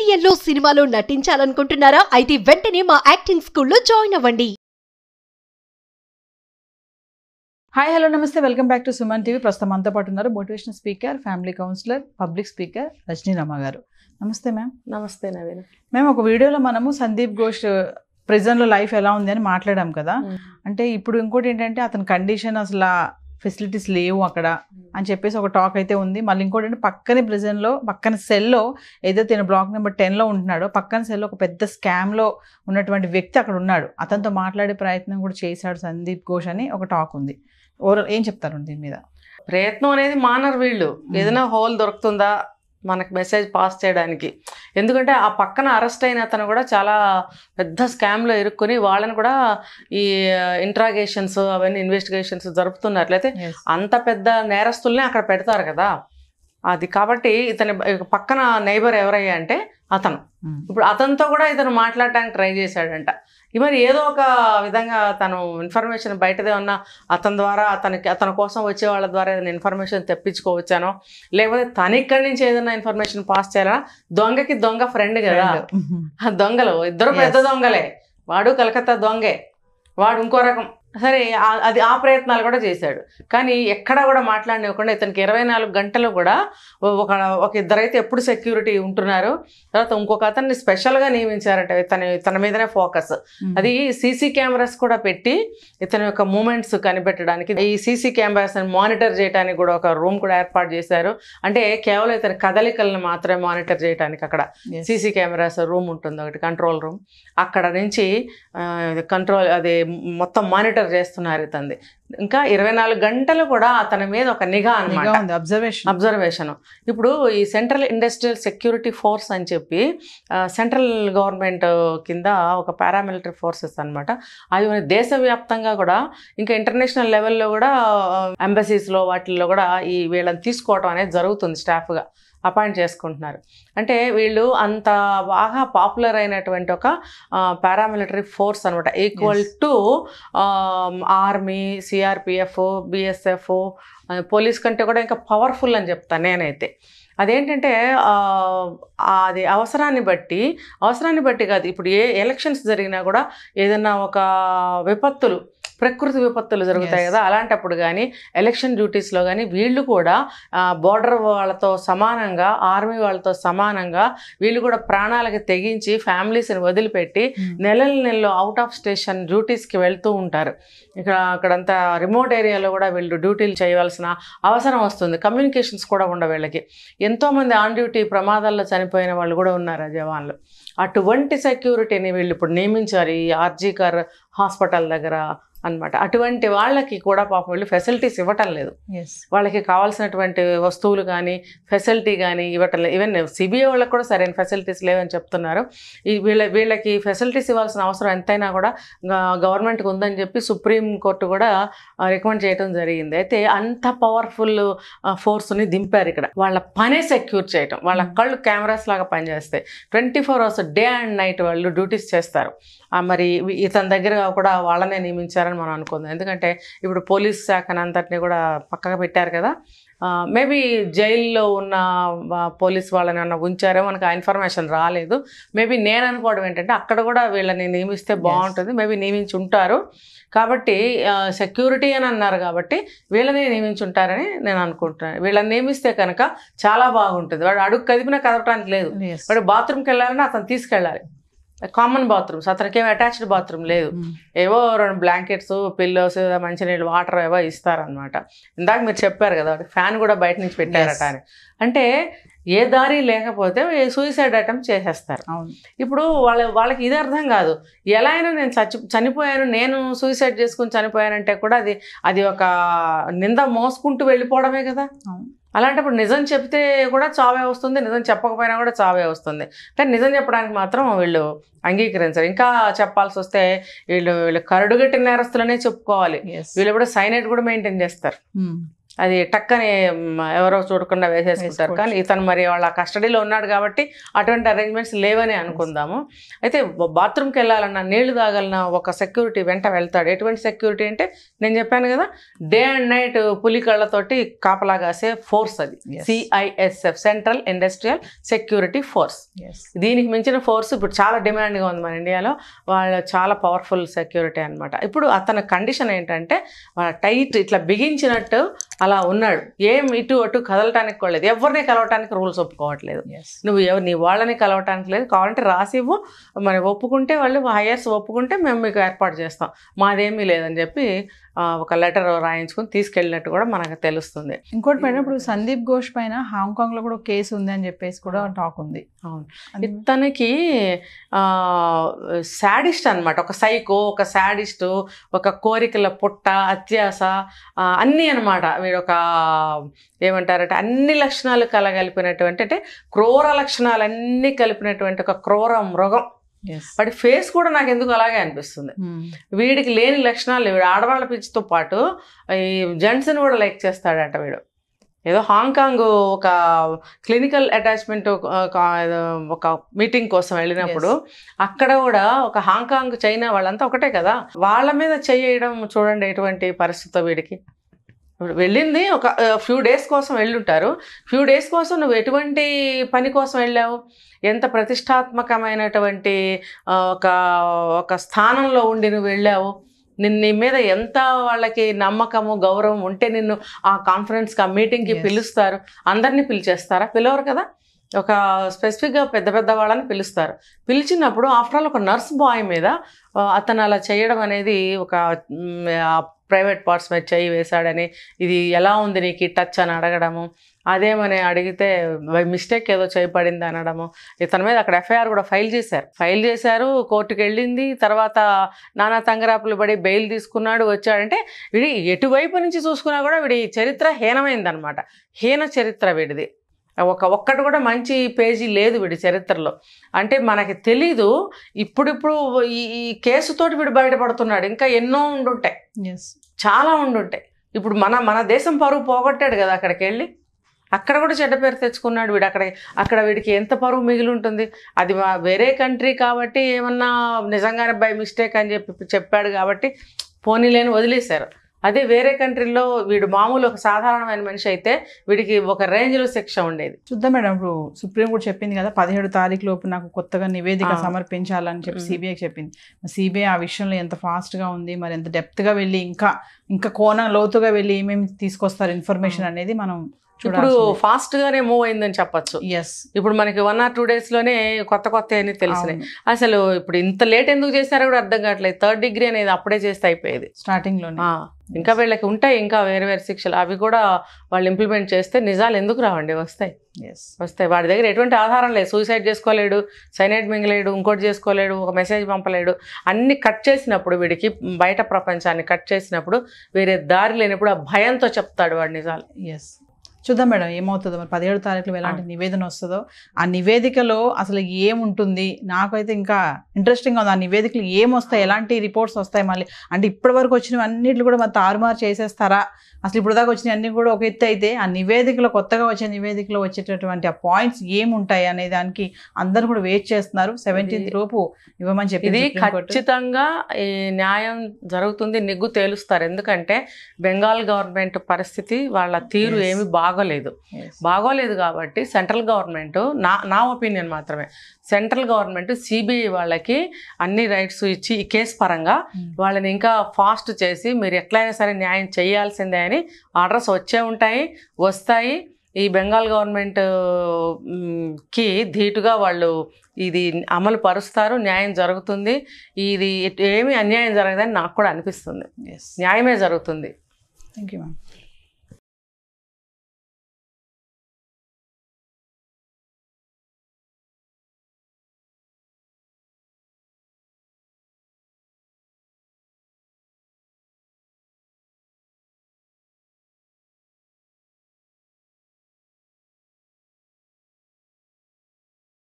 సీరియల్లో సినిమాలో నటించాలనుకుంటున్నారా? అయితే వెంటనే మా యాక్టింగ్ స్కూల్లో జాయిన్ అవ్వండి. హాయ్ హలో నమస్తే welcome back to Suman TV. ప్రస్తుతం మనతో పాటు ఉన్నారు motivational speaker, family counsellor, public speaker Rajani Rama గారు. నమస్తే మ్యామ్. నమస్తే నవీన్. మేము ఒక వీడియోలో మనము సందీప్ ఘోష్ ప్రిజన్లో లైఫ్ ఎలా ఉంది అని మాట్లాడాం కదా. అంటే ఇప్పుడు ఇంకోటి ఏంటంటే అతని కండిషన్ అసలు ఫెసిలిటీస్ లేవు అక్కడ అని చెప్పేసి ఒక టాక్ అయితే ఉంది. మళ్ళీ ఇంకోటి అంటే పక్కనే ప్రిజన్లో పక్కన సెల్లో ఏదైతే నేను బ్లాక్ నెంబర్ 10లో ఉంటున్నాడో పక్కన సెల్లో ఒక పెద్ద స్కామ్లో ఉన్నటువంటి వ్యక్తి అక్కడ ఉన్నాడు. అతనితో మాట్లాడే ప్రయత్నం కూడా చేశాడు సందీప్ ఘోష్ అని ఒక టాక్ ఉంది. ఓవరాల్ ఏం చెప్తారు దీని మీద? ప్రయత్నం అనేది మానరు వీళ్ళు. ఏదైనా హోల్ దొరుకుతుందా మనకు మెసేజ్ పాస్ చేయడానికి. ఎందుకంటే ఆ పక్కన అరెస్ట్ అయిన అతను కూడా చాలా పెద్ద స్కామ్లో ఇరుక్కుని వాళ్ళని కూడా ఈ ఇంట్రాగేషన్స్ అవన్నీ ఇన్వెస్టిగేషన్స్ జరుపుతున్నారు. లేకపోతే అంత పెద్ద నేరస్తుల్ని అక్కడ పెడతారు కదా. అది కాబట్టి ఇతని పక్కన నైబర్ ఎవరయ్యా అంటే అతను. ఇప్పుడు అతనితో కూడా ఇతను మాట్లాడటానికి ట్రై చేశాడంట. మరి ఏదో ఒక విధంగా తను ఇన్ఫర్మేషన్ బయటదే ఉన్న అతని ద్వారా అతని కోసం వచ్చే వాళ్ళ ద్వారా ఏదైనా ఇన్ఫర్మేషన్ తెప్పించుకోవచ్చానో, లేకపోతే తన ఇక్కడి నుంచి ఏదైనా ఇన్ఫర్మేషన్ పాస్ చేయాలా. దొంగకి దొంగ ఫ్రెండ్ కదా. దొంగలు ఇద్దరు పెద్ద దొంగలే. వాడు కలకత్తా దొంగే, వాడు ఇంకో రకం. సరే అది ఆ ప్రయత్నాలు కూడా చేశాడు. కానీ ఎక్కడా కూడా మాట్లాడనివ్వకుండా ఇతనికి 24 గంటలు కూడా ఒక ఇద్దరైతే ఎప్పుడు సెక్యూరిటీ ఉంటున్నారు. తర్వాత ఇంకొక అతన్ని స్పెషల్గా నియమించారంట తన మీదనే ఫోకస్. అది సీసీ కెమెరాస్ కూడా పెట్టి ఇతని యొక్క మూమెంట్స్ కనిపెట్టడానికి, ఈ సీసీ కెమెరాస్ మానిటర్ చేయడానికి కూడా ఒక రూమ్ కూడా ఏర్పాటు చేశారు. అంటే కేవలం ఇతని కదలికలను మాత్రమే మానిటర్ చేయడానికి అక్కడ సీసీ కెమెరాస్ రూమ్ ఉంటుంది, ఒకటి కంట్రోల్ రూమ్. అక్కడ నుంచి కంట్రోల్ అది మొత్తం మానిటర్ చేస్తున్నారు ఇతంది. ఇంకా 24 గంటలు కూడా అతని మీద ఒక నిఘా అన్నమాట, అబ్జర్వేషన్. ఇప్పుడు ఈ సెంట్రల్ ఇండస్ట్రియల్ సెక్యూరిటీ ఫోర్స్ అని చెప్పి సెంట్రల్ గవర్నమెంట్ కింద ఒక పారామిలిటరీ ఫోర్సెస్ అనమాట. అవి దేశవ్యాప్తంగా కూడా ఇంకా ఇంటర్నేషనల్ లెవెల్లో కూడా ఎంబసీస్లో వాటిల్లో కూడా ఈ వీళ్ళని తీసుకోవడం అనేది జరుగుతుంది. స్టాఫ్గా అపాయింట్ చేసుకుంటున్నారు. అంటే వీళ్ళు అంత బాగా పాపులర్ అయినటువంటి ఒక పారామిలిటరీ ఫోర్స్ అనమాట. Equal to army, CRPF, BSF, police కంటే కూడా ఇంకా పవర్ఫుల్ అని చెప్తాను నేనైతే. అదేంటంటే అది అవసరాన్ని బట్టి కాదు. ఇప్పుడు ఏ ఎలక్షన్స్ జరిగినా కూడా ఏదైనా ఒక ప్రకృతి విపత్తులు జరుగుతాయి కదా, అలాంటప్పుడు కానీ ఎలక్షన్ డ్యూటీస్లో కానీ వీళ్ళు కూడా బోర్డర్ వాళ్ళతో సమానంగా, ఆర్మీ వాళ్ళతో సమానంగా వీళ్ళు కూడా ప్రాణాలకి తెగించి ఫ్యామిలీస్ని వదిలిపెట్టి నెలల్లో అవుట్ ఆఫ్ స్టేషన్ డ్యూటీస్కి వెళ్తూ ఉంటారు. అక్కడంతా రిమోట్ ఏరియాలో కూడా వీళ్ళు డ్యూటీలు చేయవలసిన అవసరం వస్తుంది. కమ్యూనికేషన్స్ కూడా ఉండవు వీళ్ళకి. ఎంతోమంది ఆన్ డ్యూటీ ప్రమాదాల్లో చనిపోయిన వాళ్ళు కూడా ఉన్నారు ఆ జవాన్లు. అటువంటి సెక్యూరిటీని వీళ్ళు ఇప్పుడు నియమించారు ఈ ఆర్జీ కర్ హాస్పిటల్ దగ్గర అనమాట. అటువంటి వాళ్ళకి కూడా పాపం వీళ్ళు ఫెసిలిటీస్ ఇవ్వటం లేదు. వాళ్ళకి కావాల్సినటువంటి వస్తువులు కానీ ఫెసిలిటీ కానీ ఇవ్వటం లేదు. ఈవెన్ సిబిఐ వాళ్ళకి కూడా సరైన ఫెసిలిటీస్ లేవని చెప్తున్నారు. వీళ్ళకి ఫెసిలిటీస్ ఇవ్వాల్సిన అవసరం ఎంతైనా కూడా గవర్నమెంట్కి ఉందని చెప్పి సుప్రీంకోర్టు కూడా రికమెండ్ చేయడం జరిగింది. అయితే అంత పవర్ఫుల్ ఫోర్స్ని దింపారు ఇక్కడ. వాళ్ళ పనే సెక్యూర్ చేయటం. వాళ్ళ కళ్ళు కెమెరాస్ లాగా పనిచేస్తాయి. 24 hours డే అండ్ నైట్ వాళ్ళు డ్యూటీస్ చేస్తారు. మరి ఇతని దగ్గర కూడా వాళ్ళనే నియమించారని మనం అనుకుందాం. ఎందుకంటే ఇప్పుడు పోలీస్ శాఖను అంతటినీ కూడా పక్కగా పెట్టారు కదా. మేబీ జైల్లో ఉన్న పోలీస్ వాళ్ళని ఏమన్నా ఉంచారో మనకు ఆ ఇన్ఫర్మేషన్ రాలేదు. మేబీ నేను అనుకోవడం ఏంటంటే అక్కడ కూడా వీళ్ళని నియమిస్తే బాగుంటుంది. మేబీ నియమించి ఉంటారు కాబట్టి, సెక్యూరిటీ అని అన్నారు కాబట్టి వీళ్ళని నియమించి ఉంటారని నేను అనుకుంటున్నాను. వీళ్ళని నియమిస్తే కనుక చాలా బాగుంటుంది. వాడు అడుగు కదిపినా కదపడానికి లేదు. వాడు బాత్రూమ్కి వెళ్ళాలని అతను తీసుకెళ్ళాలి. కామన్ బాత్రూమ్స్, అతనికి ఏమి అటాచ్డ్ బాత్రూమ్ లేదు. ఏవో 2 బ్లాంకెట్స్, పిల్లోస్, మంచినీళ్ళు, వాటర్ ఏవో ఇస్తారనమాట. ఇందాక మీరు చెప్పారు కదా ఫ్యాన్ కూడా బయట నుంచి పెట్టారట అని. అంటే ఏ దారి లేకపోతే సూసైడ్ అటెంప్ట్ చేసేస్తారు. ఇప్పుడు వాళ్ళకి ఇది అర్థం కాదు. ఎలా అయినా నేను చనిపోయాను, నేను సూసైడ్ చేసుకుని చనిపోయానంటే కూడా అది ఒక నింద మోసుకుంటూ వెళ్ళిపోవడమే కదా. అలాంటప్పుడు నిజం చెప్తే కూడా చావే వస్తుంది, నిజం చెప్పకపోయినా కూడా చావే వస్తుంది. కానీ నిజం చెప్పడానికి మాత్రం వీళ్ళు అంగీకరించారు. ఇంకా చెప్పాల్సి వస్తే వీళ్ళు కరడుగట్టిన నేరస్తులనే చెప్పుకోవాలి. వీళ్ళు కూడా సైనైడ్ కూడా మెయింటైన్ చేస్తారు. అది టక్కని ఎవరో చూడకుండా వేసేసుకుంటారు. కానీ ఇతను మరి వాళ్ళ కస్టడీలో ఉన్నాడు కాబట్టి అటువంటి అరేంజ్మెంట్స్ లేవని అనుకుందాము. అయితే బాత్రూమ్కి వెళ్ళాలన్నా, నీళ్లు తాగాలన్నా ఒక సెక్యూరిటీ వెంట వెళ్తాడు. ఎటువంటి సెక్యూరిటీ అంటే నేను చెప్పాను కదా, డే అండ్ నైట్ పులి కళ్ళతోటి కాపలా కాసే ఫోర్స్ అది. CISF, central industrial security force. దీనికి మించిన ఫోర్స్ ఇప్పుడు చాలా డిమాండ్గా ఉంది మన ఇండియాలో. వాళ్ళు చాలా పవర్ఫుల్ సెక్యూరిటీ అనమాట. ఇప్పుడు అతని కండిషన్ ఏంటంటే టైట్ ఇట్లా బిగించినట్టు అలా ఉన్నాడు. ఏం ఇటు అటు కదలటానికి కూడా లేదు. ఎవరిని కలవటానికి రూల్స్ ఒప్పుకోవట్లేదు. నువ్వు నీ వాళ్ళని కలవటానికి లేదు. కావాలంటే రాసివ్వు, మరి ఒప్పుకుంటే వాళ్ళు హైయర్స్ ఒప్పుకుంటే మేము మీకు ఏర్పాటు చేస్తాం, మాదేమీ లేదని చెప్పి ఒక లెటర్ రాయించుకుని తీసుకెళ్ళినట్టు కూడా మనకు తెలుస్తుంది. ఇంకోటి మేడం, ఇప్పుడు సందీప్ ఘోష్ పైన హాంకాంగ్లో కూడా కేసు ఉంది అని చెప్పేసి కూడా టాక్ ఉంది. అవును, ఇతనికి శాడిస్ట్ అనమాట. ఒక సైకో, ఒక శాడిస్ట్, ఒక కోరికల పుట్ట, అత్యాస అన్నీ అనమాట. వీడు ఒక ఏమంటారంటే అన్ని లక్షణాలు కలగలిపినటువంటి, అంటే క్రూర లక్షణాలన్నీ కలిపినటువంటి ఒక క్రూర మృగం. వాడి ఫేస్ కూడా నాకు ఎందుకు అలాగే అనిపిస్తుంది. వీడికి లేని లక్షణాలు, వీడు ఆడవాళ్ళ పిచ్చితో పాటు ఈ జెంట్స్ని కూడా లైక్ చేస్తాడంట వీడు. ఏదో హాంకాంగ్ ఒక క్లినికల్ అటాచ్మెంట్ ఒక మీటింగ్ కోసం వెళ్ళినప్పుడు అక్కడ కూడా ఒక హాంకాంగ్, చైనా వాళ్ళంతా ఒకటే కదా, వాళ్ళ మీద చేయడం చూడండి ఎటువంటి పరిస్థితి వీడికి. వెళ్ళింది ఒక ఫ్యూ డేస్ కోసం వెళ్ళుంటారు. ఫ్యూ డేస్ కోసం నువ్వు ఎటువంటి పని కోసం వెళ్ళావు? ఎంత ప్రతిష్టాత్మకమైనటువంటి ఒక స్థానంలో ఉండి నువ్వు వెళ్ళావు? నీ మీద ఎంత వాళ్ళకి నమ్మకము, గౌరవం ఉంటే నిన్ను ఆ కాన్ఫరెన్స్కి, ఆ మీటింగ్కి పిలుస్తారు. అందరినీ పిలిచేస్తారా? పిలవరు కదా. ఒక స్పెసిఫిక్గా పెద్ద పెద్ద వాళ్ళని పిలుస్తారు. పిలిచినప్పుడు ఆఫ్టర్ ఆల్ ఒక నర్స్ బాయ్ మీద అతను అలా చేయడం అనేది, ఒక ప్రైవేట్ పార్ట్స్ మీద చేయి వేశాడని, ఇది ఎలా ఉంది నీకు ఈ టచ్ అని అడగడము, అదేమని అడిగితే బై మిస్టేక్ ఏదో చేయబడింది అనడము. ఇతని మీద అక్కడ FIR కూడా ఫైల్ చేశారు. కోర్టుకు వెళ్ళింది. తర్వాత నానా తంగరాపులు పడి బెయిల్ తీసుకున్నాడు, వచ్చాడంటే వీడి ఎటువైపు నుంచి చూసుకున్నా కూడా వీడి చరిత్ర హీనమైందనమాట. హీన చరిత్ర వీడిది. ఒక్కటి కూడా మంచి పేజీ లేదు వీడి చరిత్రలో. అంటే మనకి తెలీదు, ఇప్పుడిప్పుడు ఈ కేసుతోటి వీడు బయటపడుతున్నాడు. ఇంకా ఎన్నో ఉండుంటాయి, చాలా ఉండుంటాయి. ఇప్పుడు మన దేశం పరువు పోగొట్టాడు కదా అక్కడికి వెళ్ళి. అక్కడ కూడా చెడ్డ పేరు తెచ్చుకున్నాడు వీడు. అక్కడ వీడికి ఎంత పరువు మిగిలి ఉంటుంది. అది వేరే కంట్రీ కాబట్టి ఏమన్నా నిజంగానే బై మిస్టేక్ అని చెప్పాడు కాబట్టి పోనీలేని వదిలేశారు. అదే వేరే కంట్రీలో వీడు మామూలు ఒక సాధారణమైన మనిషి అయితే వీడికి ఒక రేంజ్లో శిక్ష ఉండేది. చూద్దాం మేడం, ఇప్పుడు సుప్రీం కోర్టు చెప్పింది కదా 17 తారీఖు లోపు నాకు కొత్తగా నివేదిక సమర్పించాలని చెప్పి సిబిఐకి చెప్పింది. సిబిఐ ఆ విషయంలో ఎంత ఫాస్ట్గా ఉంది, మరి ఎంత డెప్త్గా వెళ్ళి ఇంకా కోణం లోతుగా వెళ్ళి ఏమేమి తీసుకొస్తారు ఇన్ఫర్మేషన్ అనేది మనం ఇప్పుడు ఫాస్ట్ గానే మూవ్ అయిందని చెప్పచ్చు. ఇప్పుడు మనకి 1 or 2 days లోనే కొత్త అని తెలిసినాయి. అసలు ఇప్పుడు ఇంత లేట్ ఎందుకు చేశారో కూడా అర్థం కావట్లేదు. 3rd degree అనేది అప్పుడే చేస్తే అయిపోయేది స్టార్టింగ్ లో. ఇంకా వీళ్ళకి ఉంటాయి ఇంకా వేరే శిక్షలు, అవి కూడా వాళ్ళు ఇంప్లిమెంట్ చేస్తే నిజాలు ఎందుకు రావండి? వస్తాయి. వాడి దగ్గర ఎటువంటి ఆధారం లేదు. సూసైడ్ చేసుకోలేడు, సైనైడ్ మింగలేడు, ఇంకోటి చేసుకోలేడు, ఒక మెసేజ్ పంపలేడు. అన్ని కట్ చేసినప్పుడు, వీడికి బయట ప్రపంచాన్ని కట్ చేసినప్పుడు, వేరే దారి లేనప్పుడు ఆ భయంతో చెప్తాడు వాడి నిజాలు. చూద్దాం మేడం ఏమవుతుందో. మరి 17 తారీఖులో ఎలాంటి నివేదన వస్తుందో, ఆ నివేదికలో అసలు ఏముంటుంది, నాకైతే ఇంకా ఇంట్రెస్టింగ్గా ఉంది. ఆ నివేదికలు ఏమొస్తాయి, ఎలాంటి రిపోర్ట్స్ వస్తాయి, మళ్ళీ అంటే ఇప్పటి వరకు వచ్చినవి అన్నిట్లు కూడా మరి తారుమారు చేసేస్తారా? అసలు ఇప్పుడు దాకా వచ్చిన అన్ని కూడా ఒక ఎత్తు అయితే, ఆ నివేదికలో కొత్తగా వచ్చే నివేదికలో వచ్చేటటువంటి ఆ పాయింట్స్ ఏముంటాయి అనే దానికి అందరూ కూడా వెయిట్ చేస్తున్నారు. 17th లోపు ఇవ్వమని చెప్పి ఇది ఖచ్చితంగా ఈ న్యాయం జరుగుతుంది, నిగ్గు తేలుస్తారు. ఎందుకంటే బెంగాల్ గవర్నమెంట్ పరిస్థితి, వాళ్ళ తీరు ఏమి బాగోలేదు కాబట్టి సెంట్రల్ గవర్నమెంట్, నా ఒపీనియన్ మాత్రమే, సెంట్రల్ గవర్నమెంట్ సిబిఐ వాళ్ళకి అన్ని రైట్స్ ఇచ్చి ఈ కేసు పరంగా వాళ్ళని ఇంకా ఫాస్ట్ చేసి మీరు ఎట్లయినా సరే న్యాయం చేయాల్సిందే అని ఆర్డర్స్ వస్తాయి. ఈ బెంగాల్ గవర్నమెంట్ కి ధీటుగా వాళ్ళు ఇది అమలు పరుస్తారు, న్యాయం జరుగుతుంది. ఇది ఏమీ అన్యాయం జరగదని నాకు కూడా అనిపిస్తుంది. న్యాయమే జరుగుతుంది. Thank you ma'am.